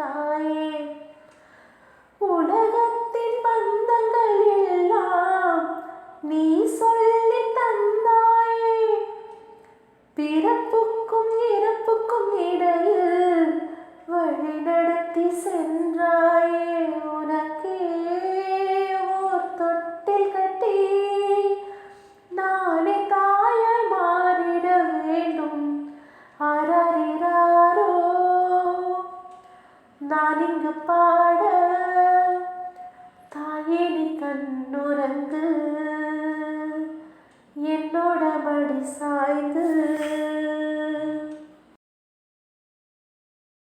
தாயே. உலகத்தின் பந்தங்கள் எல்லாம் நீ சொல்லி தந்தாயே. பிறப்புக்கும் இறப்புக்கும் இடையில் வழி நடத்தி சென்றாயே. உனக்கே ஓர் தொட்டில் கட்டி நானே தாயாய் மாறிட வேண்டும். ஆராரிராரோ நான் இங்கு பாட, தாயே நீ கண்ணுறங்கு, என்னோட மடி சாய்ந்து.